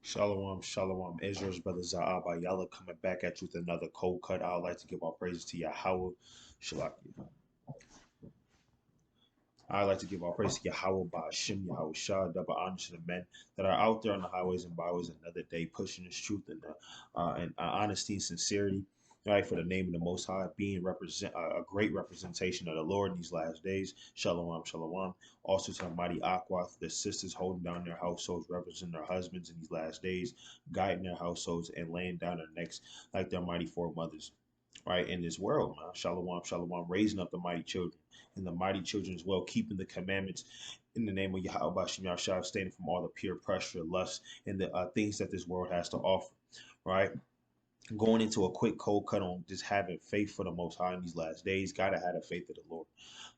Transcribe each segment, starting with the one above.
Shalom, shalom. Israel's brother Za'aba Yalla coming back at you with another cold cut. I would like to give all praises to Yahweh. Shalaki. I'd like to give all praise to Yahweh by Hashem, Yahweh Shah, double honor to the men that are out there on the highways and byways another day pushing this truth and honesty and sincerity. Right, for the name of the Most High, being represent a great representation of the Lord in these last days. Shalom, shalom. Also to the mighty Aquath, the sisters holding down their households, representing their husbands in these last days, guiding their households and laying down their necks like their mighty foremothers. Right, in this world, man. Shalom, shalom, raising up the mighty children and the mighty children as well, keeping the commandments in the name of Yahweh Bashim Yahshua, abstaining from all the peer pressure, lust, and the things that this world has to offer, right? Going into a quick cold cut on just having faith for the Most High in these last days. Gotta have the faith of the Lord,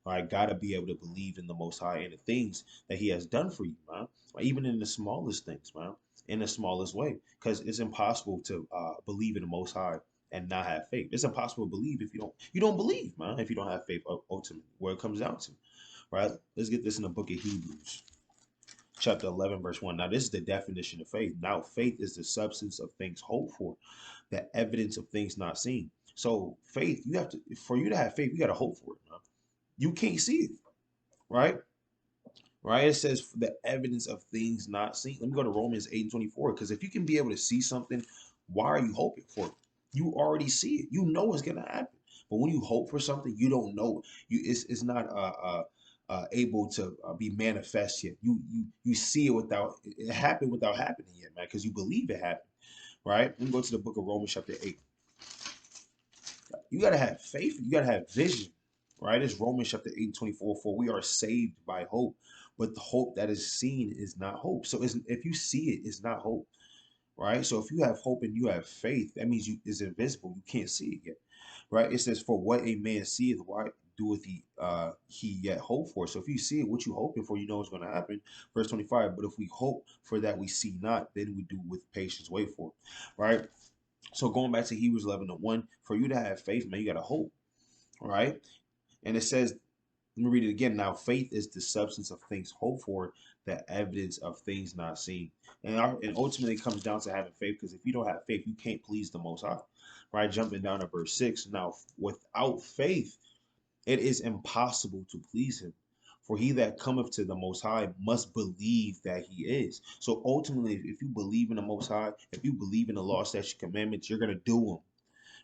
right? Gotta be able to believe in the Most High and the things that He has done for you, man. Even in the smallest things, man, in the smallest way, because it's impossible to believe in the Most High and not have faith. It's impossible to believe if you don't believe, man. If you don't have faith, ultimately, where it comes down to, right? Let's get this in the book of Hebrews, chapter 11, verse 1. Now, this is the definition of faith. Now, faith is the substance of things hoped for, the evidence of things not seen. So, faith, for you to have faith, you got to hope for it, man. You can't see it, right? Right? It says the evidence of things not seen. Let me go to Romans 8 and 24. Because if you can be able to see something, why are you hoping for it? You already see it. You know it's gonna happen. But when you hope for something, you don't know. It's not able to be manifest yet. You see it without it happened without happening yet, man. Because you believe it happened, right? Let me go to the book of Romans chapter 8. You gotta have faith. You gotta have vision, right? It's Romans chapter 8 and 24. For we are saved by hope, but the hope that is seen is not hope. So if you see it, it's not hope, right? So if you have hope and you have faith, that means you is invisible. You can't see it yet, right? It says, "For what a man seeth, why doeth he yet hope for?" So if you see it, what you hoping for, you know it's going to happen. Verse 25. But if we hope for that we see not, then we do with patience wait for it, right? So going back to Hebrews 11 and 1, for you to have faith, man, you got to hope, right? And it says, let me read it again. Now, faith is the substance of things hoped for, the evidence of things not seen. And ultimately, it comes down to having faith, because if you don't have faith, you can't please the Most High, right? Jumping down to verse 6. Now, without faith, it is impossible to please Him. For he that cometh to the Most High must believe that He is. So ultimately, if you believe in the Most High, if you believe in the law, statutes, commandments, you're going to do them,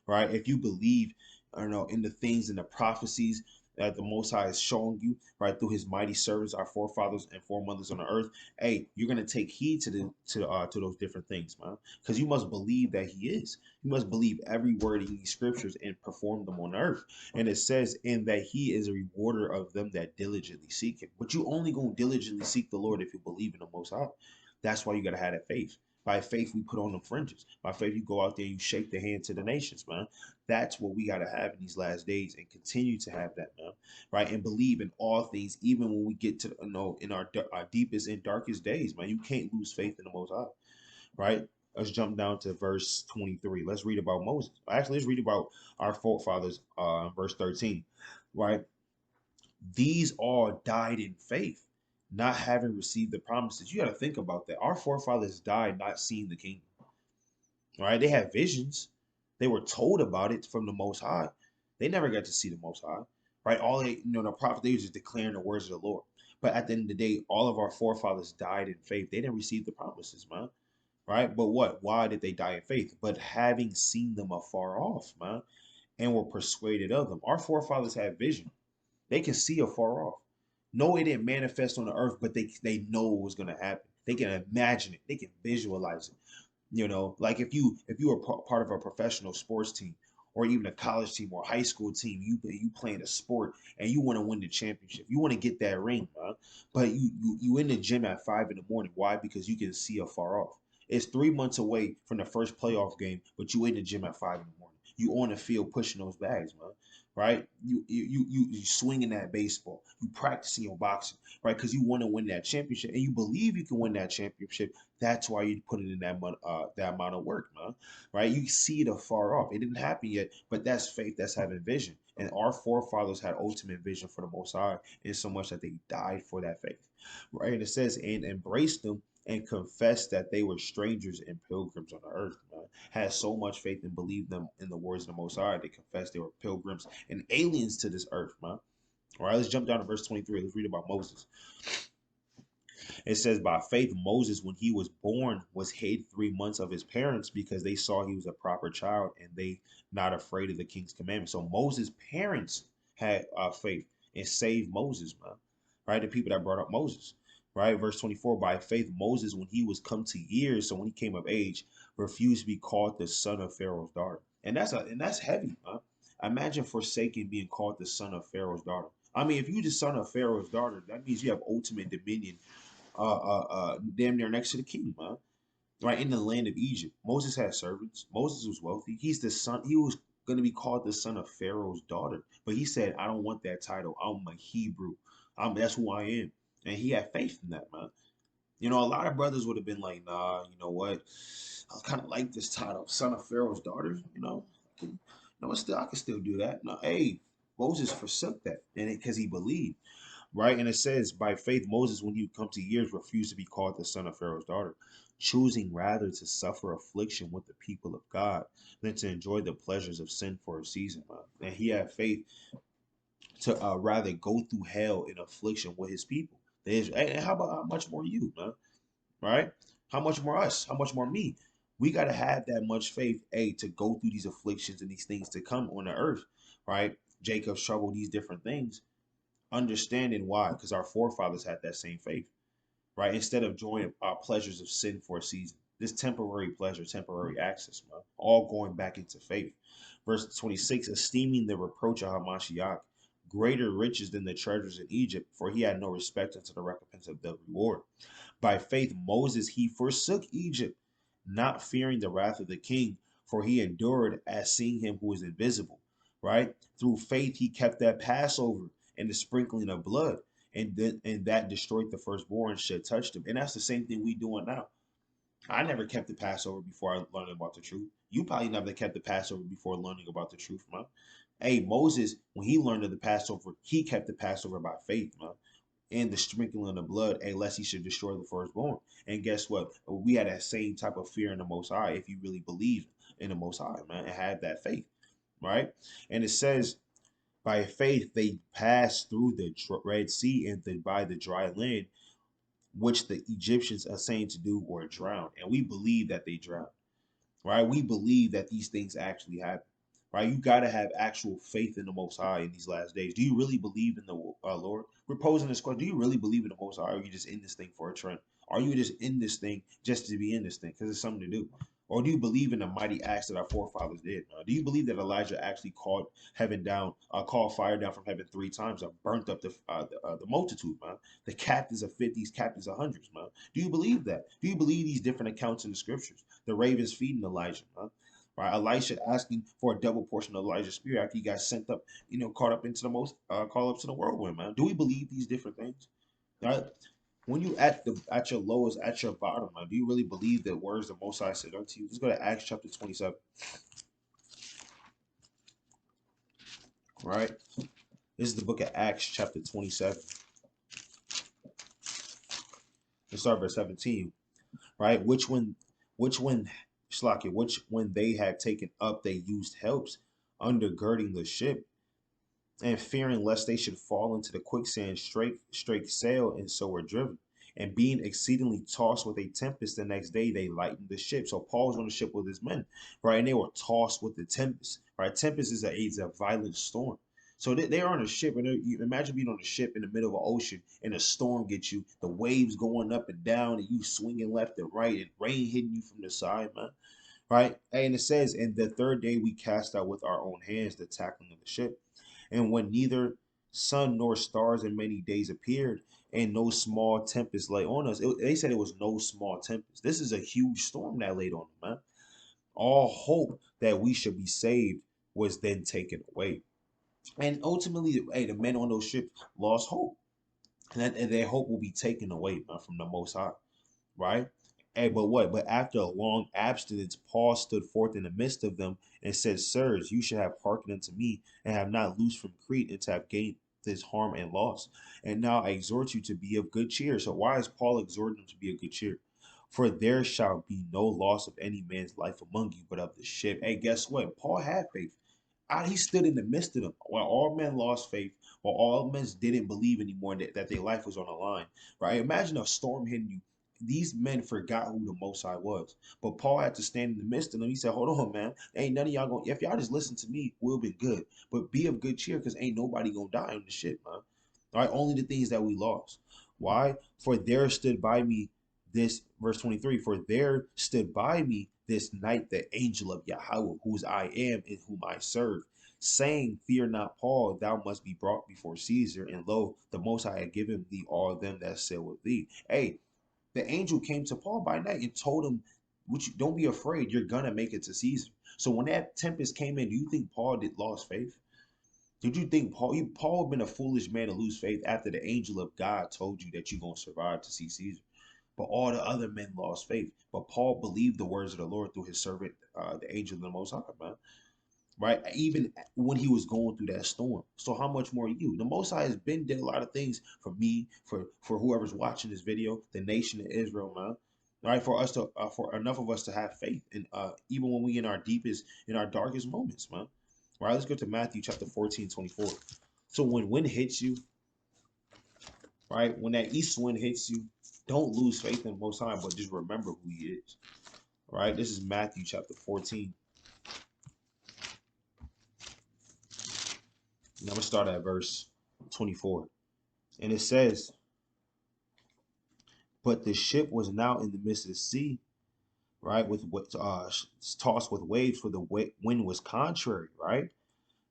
right? If you believe, I don't know, in the things and the prophecies that the Most High is showing you, right, through His mighty servants, our forefathers and foremothers on the earth, hey, you're gonna take heed to those different things, man, because you must believe that He is. You must believe every word in these scriptures and perform them on earth. And it says, "In that He is a rewarder of them that diligently seek Him." But you only gonna diligently seek the Lord if you believe in the Most High. That's why you gotta have that faith. By faith, we put on the fringes. By faith, you go out there, you shake the hand to the nations, man. That's what we got to have in these last days and continue to have that, man. Right? And believe in all things, even when we get to, in our deepest and darkest days, man. You can't lose faith in the Most High, right? Let's jump down to verse 23. Let's read about Moses. Actually, let's read about our forefathers, verse 13, right? These all died in faith, not having received the promises. You got to think about that. Our forefathers died not seeing the kingdom, right? They had visions. They were told about it from the Most High. They never got to see the Most High, right? All they, the prophet, they were just declaring the words of the Lord. But at the end of the day, all of our forefathers died in faith. They didn't receive the promises, man, right? But what? Why did they die in faith? But having seen them afar off, man, and were persuaded of them. Our forefathers had vision. They can see afar off. No, it didn't manifest on the earth, but they know it was going to happen. They can imagine it. They can visualize it. Like if you were part of a professional sports team or even a college team or a high school team, you playing a sport and you want to win the championship, you want to get that ring, man. But you in the gym at 5 in the morning. Why? Because you can see afar off. It's 3 months away from the first playoff game, but you in the gym at 5 in the morning. You on the field pushing those bags, man. Right? You swinging that baseball. You practicing your boxing, right? Because you want to win that championship and you believe you can win that championship. That's why you put it in that amount of work, man. Right? You see it afar off. It didn't happen yet, but that's faith. That's having vision. And our forefathers had ultimate vision for the Most High, in so much that they died for that faith. Right? And it says, and embraced them and confessed that they were strangers and pilgrims on the earth, man. Had so much faith and believed them in the words of the Most High. They confessed they were pilgrims and aliens to this earth, man. All right, let's jump down to verse 23. Let's read about Moses. It says, by faith, Moses, when he was born, was hid 3 months of his parents because they saw he was a proper child and they not afraid of the king's commandment. So Moses' parents had faith and saved Moses, man. Right? The people that brought up Moses. Right? Verse 24, by faith, Moses, when he was come to years, so when he came of age, refused to be called the son of Pharaoh's daughter. And that's heavy, man. Imagine forsaking being called the son of Pharaoh's daughter. I mean, if you the son of Pharaoh's daughter, that means you have ultimate dominion damn near next to the king, man. Right in the land of Egypt, Moses had servants. Moses was wealthy. He's the son. He was going to be called the son of Pharaoh's daughter, but he said, "I don't want that title. I'm a Hebrew. That's who I am." And he had faith in that, man. You know, a lot of brothers would have been like, "Nah, you know what? I kind of like this title, son of Pharaoh's daughter. I can still do that." No, hey, Moses forsook that, and because he believed. Right? And it says, by faith, Moses, when he would come to years, refused to be called the son of Pharaoh's daughter, choosing rather to suffer affliction with the people of God than to enjoy the pleasures of sin for a season. Man. And he had faith to rather go through hell in affliction with his people. And how much more you, man? Right? How much more us? How much more me? We got to have that much faith, to go through these afflictions and these things to come on the earth, right? Jacob's trouble, these different things, understanding why, because our forefathers had that same faith, right? Instead of enjoying our pleasures of sin for a season, this temporary pleasure, temporary access, man, all going back into faith. Verse 26, esteeming the reproach of Hamashiach greater riches than the treasures in Egypt, for he had no respect unto the recompense of the reward. By faith, Moses, he forsook Egypt, not fearing the wrath of the king, for he endured as seeing him who is invisible, right? Through faith, he kept that Passover and the sprinkling of blood, and that destroyed the firstborn should touch them. And that's the same thing we doing now. I never kept the Passover before I learned about the truth. You probably never kept the Passover before learning about the truth, man. Hey, Moses, when he learned of the Passover, he kept the Passover by faith, man, and the sprinkling of blood, unless he should destroy the firstborn. And guess what? We had that same type of fear in the Most High if you really believe in the Most High, man, and have that faith, right? And it says, by faith they passed through the Red Sea and by the dry land, which the Egyptians are saying to do or drown. And we believe that they drowned, right? We believe that these things actually happen, right? You got to have actual faith in the Most High in these last days. Do you really believe in the Lord? We're posing this question: do you really believe in the Most High, or are you just in this thing for a trend? Are you just in this thing just to be in this thing because it's something to do? Or do you believe in the mighty acts that our forefathers did? Do you believe that Elijah actually called heaven down, called fire down from heaven 3 times, and burnt up the multitude, man? The captains of 50s, captains of hundreds, man. Do you believe that? Do you believe these different accounts in the scriptures? The ravens feeding Elijah, man. Right, Elisha asking for a double portion of Elijah's spirit after he got sent up, caught up into the call up to the whirlwind, man. Do we believe these different things? Right? When you at your lowest, at your bottom, man, do you really believe the words the Most High said unto you? Let's go to Acts chapter 27. Right? This is the book of Acts chapter 27. Let's start verse 17. Right? Which when they had taken up, they used helps undergirding the ship, and fearing lest they should fall into the quicksand, straight sail, and so were driven. And being exceedingly tossed with a tempest, the next day they lightened the ship. So Paul was on the ship with his men, right? And they were tossed with the tempest, right? Tempest is a violent storm. So they are on a ship, and you imagine being on a ship in the middle of an ocean, and a storm gets you, the waves going up and down, and you swinging left and right, and rain hitting you from the side, man. Right? And it says, and the third day we cast out with our own hands the tackling of the ship. And when neither sun nor stars in many days appeared, and no small tempest lay on us, they said it was no small tempest. This is a huge storm that laid on them, man. All hope that we should be saved was then taken away. And ultimately, hey, the men on those ships lost hope. And their hope will be taken away, man, from the Most High, right? Hey, but what? But after a long abstinence, Paul stood forth in the midst of them and said, sirs, you should have hearkened unto me and have not loosed from Crete and to have gained this harm and loss. And now I exhort you to be of good cheer. So why is Paul exhorting them to be of good cheer? For there shall be no loss of any man's life among you, but of the ship. Hey, guess what? Paul had faith. He stood in the midst of them. While all men lost faith, while all men didn't believe anymore that their life was on the line, right? Imagine a storm hitting you. These men forgot who the Most High was. But Paul had to stand in the midst of them. He said, hold on, man. Ain't none of y'all going, if y'all just listen to me, we'll be good. But be of good cheer because ain't nobody going to die on the ship, man. All right? Only the things that we lost. Why? For there stood by me this, verse 23, for there stood by me this night the angel of Yahweh, whose I am and whom I serve, saying, fear not, Paul, thou must be brought before Caesar, and lo, the Most High had given thee all them that sail with thee. Hey, the angel came to Paul by night and told him, don't be afraid, you're gonna make it to Caesar. So when that tempest came in, do you think Paul did lost faith? Did you think Paul had been a foolish man to lose faith after the angel of God told you that you're gonna survive to see Caesar? But all the other men lost faith. But Paul believed the words of the Lord through his servant, the angel of the Most High, man. Right? Even when he was going through that storm. So how much more you? The Most High has been did a lot of things for me, for whoever's watching this video, the nation of Israel, man. Right? For us to, for enough of us to have faith, and even when we in our deepest, in our darkest moments, man. Right? Let's go to Matthew chapter 14:24. So when wind hits you, right? When that east wind hits you, don't lose faith in the Most High, but just remember who He is. Right? This is Matthew chapter 14. And I'm gonna start at verse 24, and it says, "But the ship was now in the midst of the sea, right, with what tossed with waves, for the wind was contrary, right."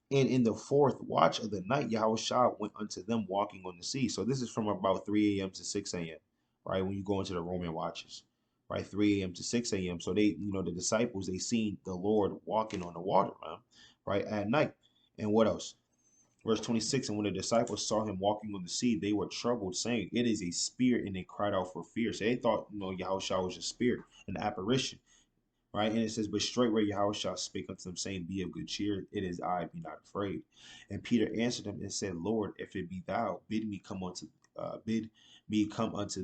And in the fourth watch of the night, Yahushua went unto them walking on the sea. So this is from about 3 a.m. to 6 a.m., right? When you go into the Roman watches, right? 3 a.m. to 6 a.m. So they, the disciples, they seen the Lord walking on the water, man, right? At night. And what else? Verse 26, and when the disciples saw him walking on the sea, they were troubled, saying, it is a spirit, and they cried out for fear. So they thought, Yahushua was a spirit, an apparition. Right? And it says, but straightway Yahushua spake unto them, saying, be of good cheer, it is I, be not afraid. And Peter answered him and said, Lord, if it be thou, bid me come unto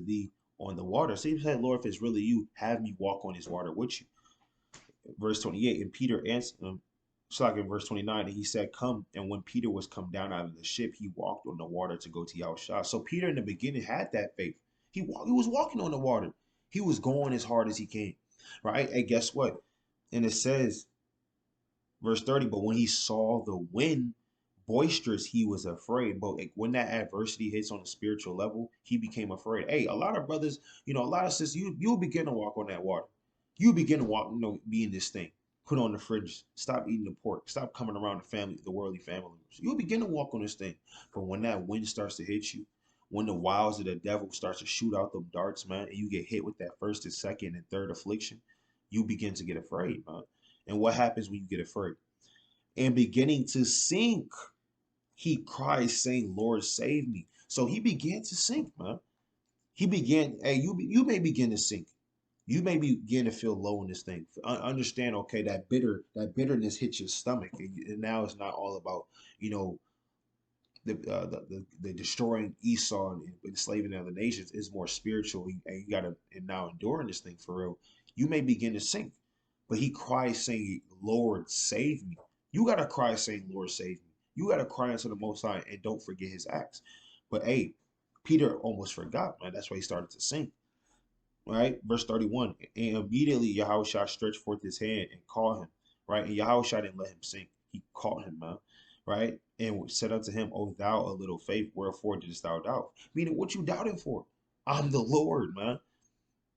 thee on the water. So he said, Lord, if it's really you, have me walk on this water with you. Verse 28, and Peter answered him, it's like in verse 29, and he said, come. And when Peter was come down out of the ship, he walked on the water to go to Yahushua. So Peter in the beginning had that faith. He was walking on the water. He was going as hard as he can. Right? And guess what? And it says, verse 30, but when he saw the wind boisterous, he was afraid. But like, when that adversity hits on a spiritual level, he became afraid. Hey, a lot of brothers, a lot of sisters, you'll begin to walk on that water. You begin to walk, be in this thing. Put on the fridge. Stop eating the pork. Stop coming around the family, the worldly family. You'll begin to walk on this thing. But when that wind starts to hit you, when the wiles of the devil starts to shoot out them darts, man, and you get hit with that first and second and third affliction, you begin to get afraid, man. And what happens when you get afraid? And beginning to sink, he cries, saying, Lord, save me. So he began to sink, man. He began, hey, you may begin to sink. You may begin to feel low in this thing. Understand, okay, that bitterness hits your stomach, and now it's not all about, the destroying Esau and enslaving other nations. Is more spiritual, and you gotta and now enduring this thing for real. You may begin to sink, but he cries saying, Lord, save me. You gotta cry saying, Lord, save me. You gotta cry unto the Most High and don't forget his acts. But hey, Peter almost forgot, man. That's why he started to sink. Right? Verse 31. And immediately Yahushua stretched forth his hand and caught him. Right? And Yahushua didn't let him sink. He caught him, man. Right? And said unto him, O thou a little faith, wherefore didst thou doubt? Meaning, what you doubting for? I'm the Lord, man.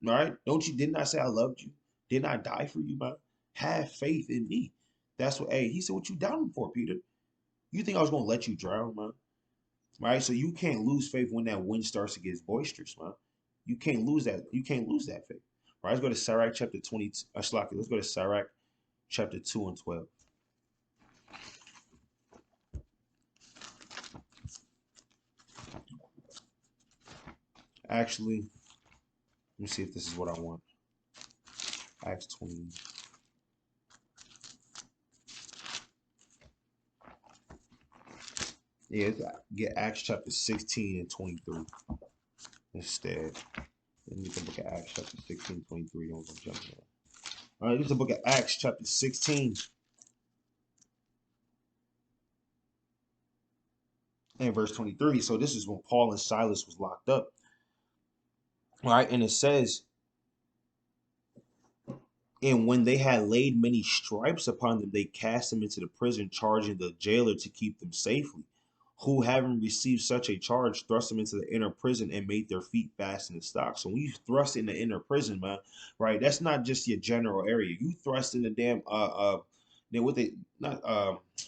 All right? Didn't I say I loved you? Didn't I die for you, man? Have faith in me. That's what, hey, he said, what you doubting for, Peter? You think I was going to let you drown, man? Right? So you can't lose faith when that wind starts to get boisterous, man. You can't lose that. You can't lose that faith. Right? Let's go to Sirach chapter 20. Let's go to Sirach chapter 2 and 12. Actually, let me see if this is what I want. Acts 20. Yeah, get Acts chapter 16 and 23 instead. And it's the book of Acts, chapter 16, 23. Don't go jump there. All right, this is the book of Acts, chapter 16, and verse 23. So this is when Paul and Silas was locked up. All right, and it says, and when they had laid many stripes upon them, they cast them into the prison, charging the jailer to keep them safely. Who, having received such a charge, thrust them into the inner prison and made their feet fast in the stocks. So when you thrust in the inner prison, man, right, that's not just your general area. You thrust in the damn then what they not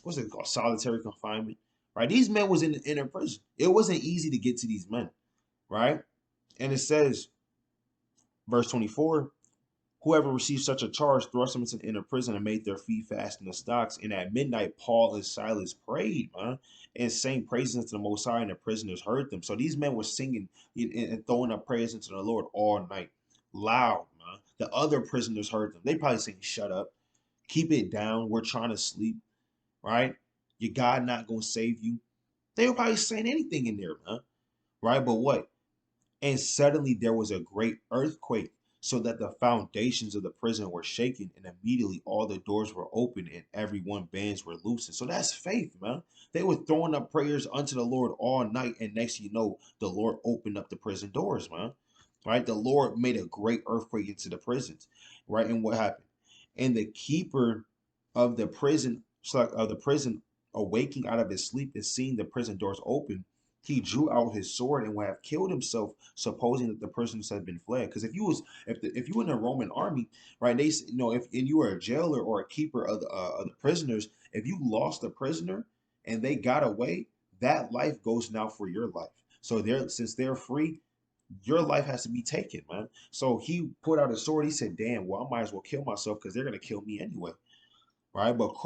what's it called, solitary confinement, right? These men was in the inner prison. It wasn't easy to get to these men, right? And it says, verse 24. Whoever received such a charge thrust them into the inner prison and made their feet fast in the stocks. And at midnight, Paul and Silas prayed, man, and sang praises unto the Most High, and the prisoners heard them. So these men were singing and throwing up prayers into the Lord all night, loud, man. The other prisoners heard them. They probably saying, "Shut up, keep it down. We're trying to sleep, right? Your God not gonna save you." They were probably saying anything in there, man, right? But what? And suddenly there was a great earthquake, so that the foundations of the prison were shaken, and immediately all the doors were opened and everyone bands were loosened. So that's faith, man. They were throwing up prayers unto the Lord all night, and next you know, the Lord opened up the prison doors, man. Right? The Lord made a great earthquake into the prisons, right? And what happened? And the keeper of the prison, awaking out of his sleep and seeing the prison doors open, he drew out his sword and would have killed himself, supposing that the prisoners had been fled. Because if you were in the Roman army, right? If and you were a jailer or a keeper of the prisoners, if you lost a prisoner and they got away, that life goes now for your life. So since they're free, your life has to be taken, man. So he put out his sword. He said, "Damn, well, I might as well kill myself because they're gonna kill me anyway." Right? But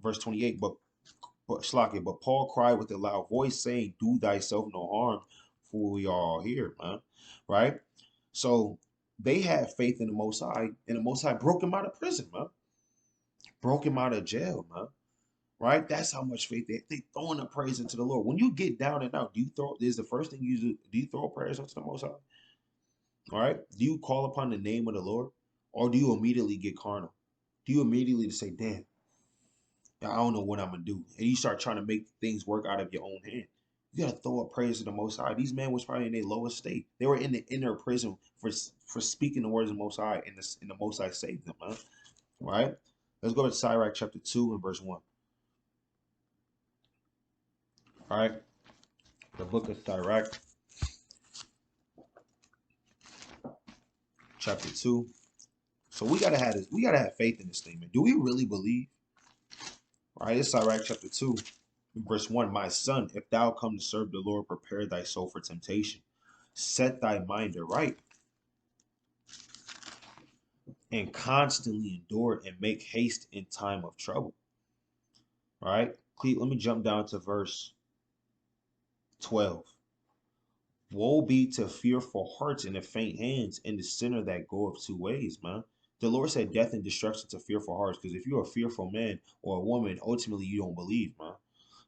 verse 28, but Paul cried with a loud voice, saying, "Do thyself no harm, for we are all here," man. Right? So they had faith in the Most High, and the Most High broke him out of prison, man. Broke him out of jail, man. Right? That's how much faith they throwing the praise into the Lord. When you get down and out, do you throw? Is the first thing you do? Do you throw prayers unto the Most High? All right? Do you call upon the name of the Lord, or do you immediately get carnal? Do you immediately say, "Damn, I don't know what I'm gonna do," and you start trying to make things work out of your own hand? You gotta throw up praise to the Most High. These men was probably in their lowest state. They were in the inner prison for speaking the words of the Most High, and the Most High saved them, man. All right? Let's go to Sirach chapter 2 and verse 1. All right? The book of Sirach, chapter 2. So we gotta have this, we gotta have faith in this thing, man. Do we really believe? All right, it's Sirach chapter 2, verse 1. My son, if thou come to serve the Lord, prepare thy soul for temptation. Set thy mind aright, and constantly endure and make haste in time of trouble. All right, let me jump down to verse 12. Woe be to fearful hearts and the faint hands and the sinner that goeth two ways, man. The Lord said death and destruction to fearful hearts, because if you're a fearful man or a woman, ultimately you don't believe, man.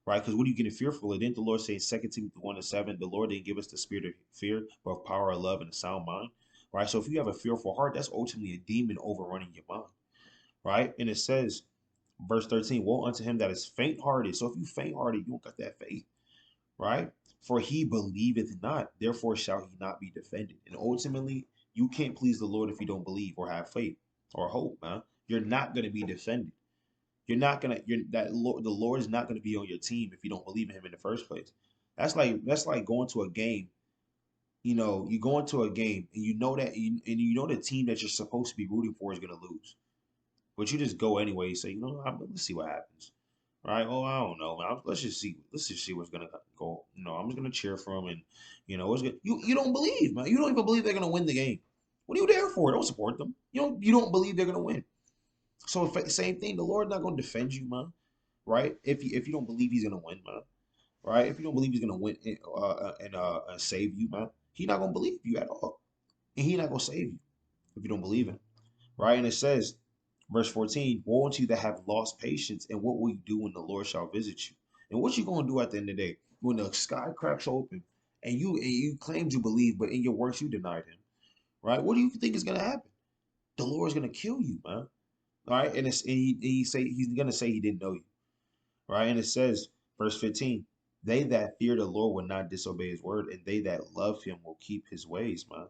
Right? Because what are you getting fearful of? Didn't the Lord say in 2 Timothy 1 and 7, the Lord didn't give us the spirit of fear, but of power, of love, and a sound mind? Right? So if you have a fearful heart, that's ultimately a demon overrunning your mind. Right? And it says, verse 13, woe unto him that is faint hearted. So if you faint hearted, you don't got that faith. Right? For he believeth not, therefore shall he not be defended. And ultimately, you can't please the Lord if you don't believe or have faith or hope, man. You're not going to be defended. You're not gonna. The Lord is not gonna be on your team if you don't believe in Him in the first place. That's like going to a game. You know, you go into a game and you know and you know the team that you're supposed to be rooting for is gonna lose, but you just go anyway. You say, let's see what happens, right? Oh, I don't know, man. Let's just see. Let's just see what's gonna go. I'm just gonna cheer for them, and what's good. You don't believe, man. You don't even believe they're gonna win the game. What are you there for? Don't support them. You don't believe they're gonna win. So same thing. The Lord's not gonna defend you, man. Right? If you don't believe He's gonna win, man. Right? If you don't believe He's gonna win and save you, man, He's not gonna believe you at all, and He's not gonna save you if you don't believe Him. Right? And it says, verse 14, woe unto you that have lost patience, and what will you do when the Lord shall visit you? And what you gonna do at the end of the day when the sky cracks open and you claimed you believe, but in your works you denied Him? right? What do you think is gonna happen? The Lord's gonna kill you, man. All right, and he's gonna say he didn't know you, right? And it says, verse 15, they that fear the Lord will not disobey his word, and they that love him will keep his ways, man.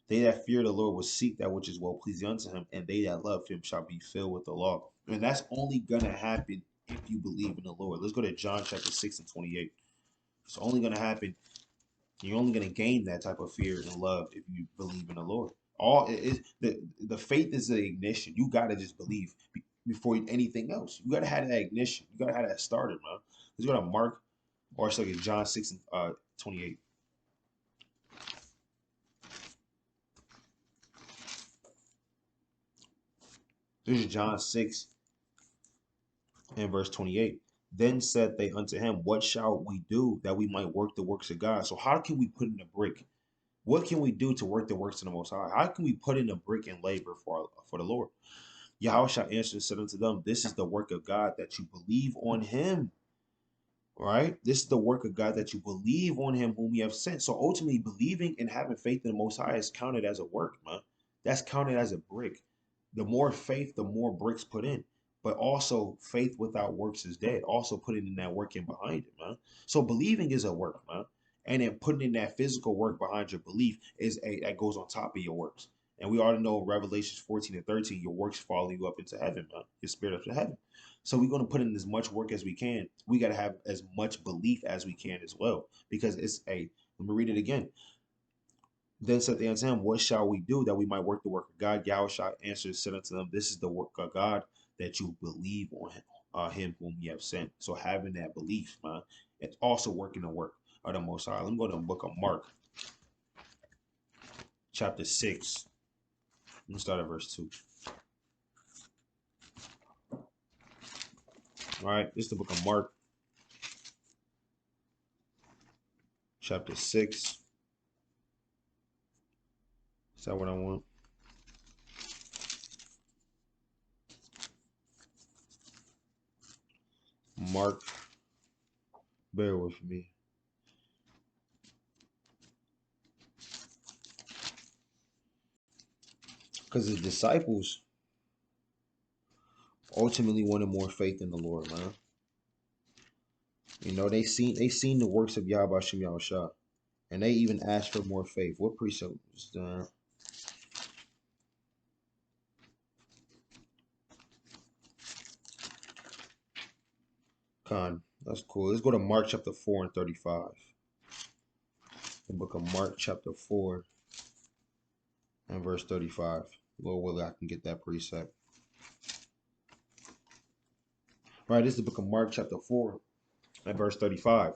They that fear the Lord will seek that which is well pleasing unto him, and they that love him shall be filled with the law. And that's only gonna happen if you believe in the Lord. Let's go to John chapter 6 and 28. It's only gonna happen. You're only gonna gain that type of fear and love if you believe in the Lord. All it is the faith is the ignition. You gotta just believe before anything else. You gotta have that ignition. You gotta have that started, man. Let's go to Mark or sorry, John 6 and 28. This is John 6 and verse 28. Then said they unto him, what shall we do that we might work the works of God? So how can we put in a brick? What can we do to work the works of the Most High? How can we put in a brick and labor for the Lord? Yahweh shall answer and said unto them, this is the work of God, that you believe on him. Right? This is the work of God, that you believe on him whom he have sent. So ultimately, believing and having faith in the Most High is counted as a work, man. That's counted as a brick. The more faith, the more bricks put in. But also, faith without works is dead. Also, putting in that work in behind it, man. So believing is a work, man. And then putting in that physical work behind your belief is that goes on top of your works. And we already know Revelations 14 and 13, your works follow you up into heaven, man. Your spirit up to heaven. So we're going to put in as much work as we can. We got to have as much belief as we can as well, because it's a. Let me read it again. Then said they unto him, what shall we do that we might work the work of God? Yahweh shall answer and said unto them, this is the work of God, that you believe on him whom ye have sent. So having that belief, man, it's also working the work of the Most High. Let me go to the book of Mark, chapter 6. Let me start at verse 2. All right, this is the book of Mark, chapter 6. Is that what I want? Mark, bear with me. Because the disciples ultimately wanted more faith in the Lord, man. You know, they seen the works of Yahweh Shem Yahushua, and they even asked for more faith. What precept was that? Con, that's cool. Let's go to Mark chapter 4 and 35. The book of Mark chapter 4 and verse 35. Lord willing, I can get that precept. All right, this is the book of Mark chapter 4 and verse 35.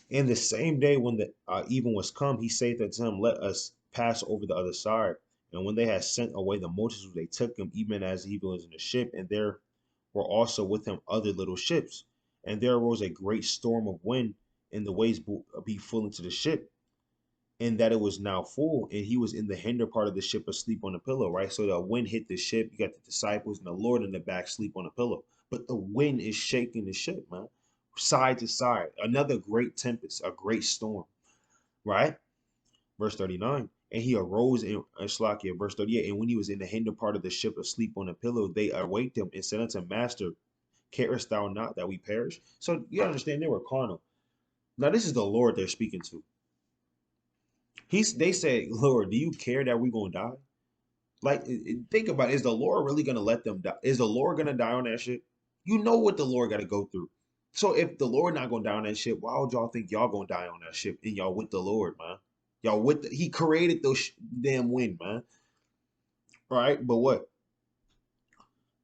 In the same day when the even was come, he saith unto him, let us pass over the other side. And when they had sent away the multitude, they took him, even as he was in the ship, and there were also with him other little ships. And there arose a great storm of wind, and the waves be full into the ship, and that it was now full, and he was in the hinder part of the ship asleep on a pillow, right? So the wind hit the ship, you got the disciples and the Lord in the back sleep on a pillow. But the wind is shaking the ship, man, side to side. Another great tempest, a great storm, right? Verse 39. And he arose in Shlakia, verse 38. And when he was in the hinder part of the ship asleep on a pillow, they awaked him and said unto him, Master, carest thou not that we perish? So you understand they were carnal. Now this is the Lord they're speaking to. They say, Lord, do you care that we're gonna die? Like, think about it. Is the Lord really gonna let them die? Is the Lord gonna die on that ship? You know what the Lord gotta go through. So if the Lord not gonna die on that ship, why would y'all think y'all gonna die on that ship and y'all with the Lord, man? Y'all with he created those damn wind, man. All right, but what?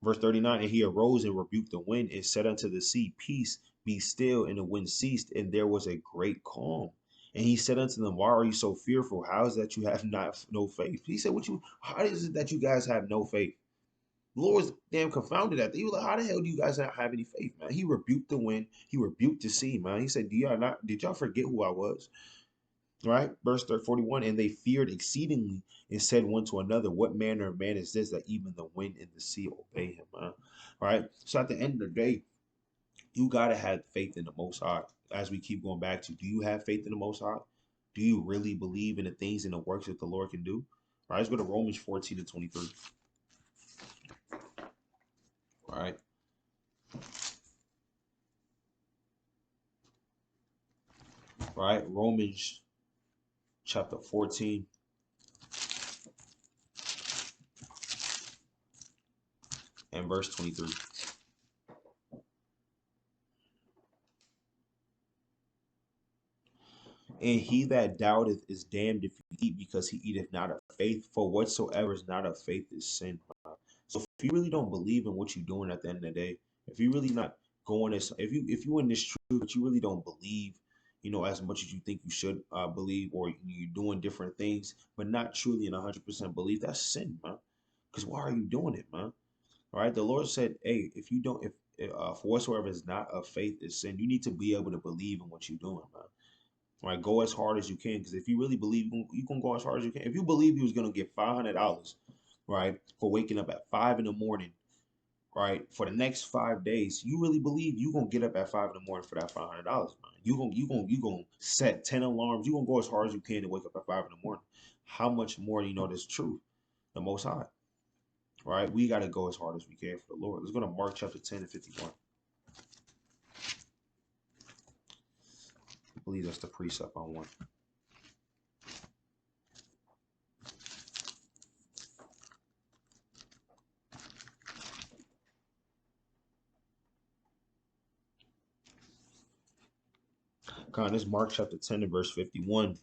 Verse 39, and he arose and rebuked the wind and said unto the sea, peace, be still. And the wind ceased, and there was a great calm. And he said unto them, why are you so fearful? How is that you have not no faith? He said, how is it that you guys have no faith? The Lord's damn confounded at that. He was like, how the hell do you guys not have any faith, man? He rebuked the wind. He rebuked the sea, man. He said, did y'all forget who I was? Right? Verse 41, and they feared exceedingly and said one to another, what manner of man is this that even the wind and the sea obey him? All right. So at the end of the day, you got to have faith in the Most High. As we keep going back to, do you have faith in the Most High? Do you really believe in the things and the works that the Lord can do? All right, let's go to Romans 14 and 23. All right. All right, Romans chapter 14 and verse 23. And he that doubteth is damned if he eat, because he eateth not of faith. For whatsoever is not of faith is sin. So if you really don't believe in what you're doing at the end of the day, if you really not going as if you in this truth, but you really don't believe, as much as you think you should believe, or you're doing different things, but not truly in 100% belief, that's sin, man. Because why are you doing it, man? All right. The Lord said, hey, if you don't, if for whatsoever is not of faith is sin, you need to be able to believe in what you're doing, man. Right, go as hard as you can, because if you really believe, you can go as hard as you can. If you believe you was gonna get $500, right, for waking up at 5 in the morning, right, for the next 5 days, you really believe you gonna get up at 5 in the morning for that $500, man. You gonna set 10 alarms. You gonna go as hard as you can to wake up at 5 in the morning. How much more do you know this truth? The Most High, right? We gotta go as hard as we can for the Lord. Let's go to Mark chapter 10 and 51. I believe that's the precept I want. God, this Mark chapter 10 and verse 51.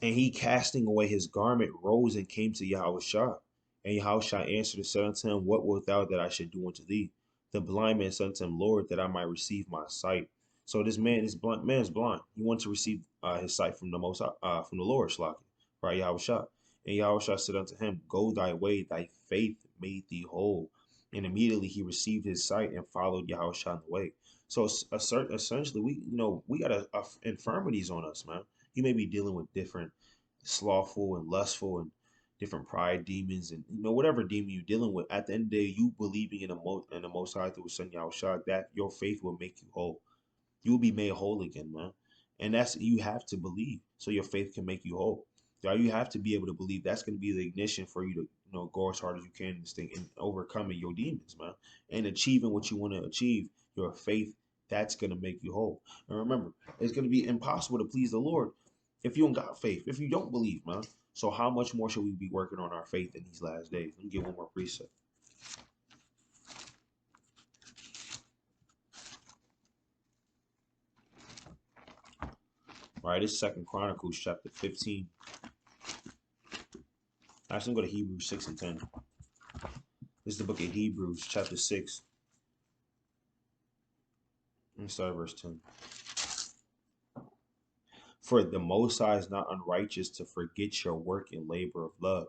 And he, casting away his garment, rose and came to Yahushua. And Yahushua answered and said unto him, what wilt thou that I should do unto thee? The blind man said unto him, Lord, that I might receive my sight. So this man is blind. Man is blind. He wants to receive his sight from from the Lord, Shlaki, right? Yahushua. And Yahushua said unto him, go thy way, thy faith made thee whole. And immediately he received his sight and followed Yahushua in the way. So essentially, we got infirmities on us, man. You may be dealing with different slothful and lustful and different pride demons, and whatever demon you're dealing with. At the end of the day, you believing in the Most High through His Son Yahushua, that your faith will make you whole. You will be made whole again, man. And that's, you have to believe so your faith can make you whole. You have to be able to believe. That's going to be the ignition for you to go as hard as you can in this thing and overcoming your demons, man, and achieving what you want to achieve. Your faith, that's going to make you whole. And remember, it's going to be impossible to please the Lord if you don't got faith, if you don't believe, man. So how much more should we be working on our faith in these last days? Let me get one more precept. All right, it's Second Chronicles chapter 15. Actually, I'm going to Hebrews 6 and 10. This is the book of Hebrews chapter 6. Let me start at verse 10. For the Most High is not unrighteous to forget your work and labor of love,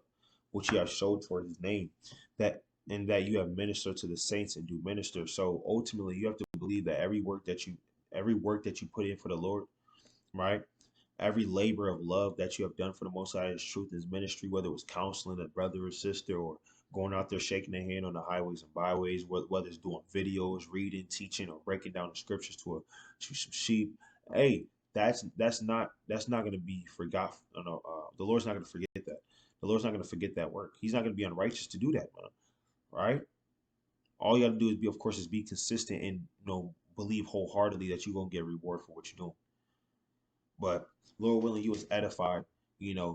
which you have showed for his name, that and that you have ministered to the saints and do minister. So ultimately you have to believe that every work that you put in for the Lord, right? Every labor of love that you have done for the Most High, His truth, His ministry, whether it was counseling a brother or sister, or going out there shaking their hand on the highways and byways, whether it's doing videos, reading, teaching, or breaking down the scriptures to some sheep. Hey, that's not going to be forgot. The Lord's not going to forget that. The Lord's not going to forget that work. He's not going to be unrighteous to do that, man. Right? All you got to do is be, of course, is be consistent and believe wholeheartedly that you're gonna get a reward for what you're doing. But Lord willing, you was edified,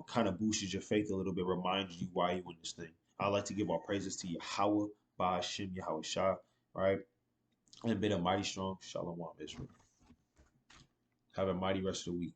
kind of boosted your faith a little bit, reminded you why you in this thing. I like to give our praises to Yahweh, Ba'ashim, Yahweh Shah, right? And been a mighty strong Shalom Israel. Have a mighty rest of the week.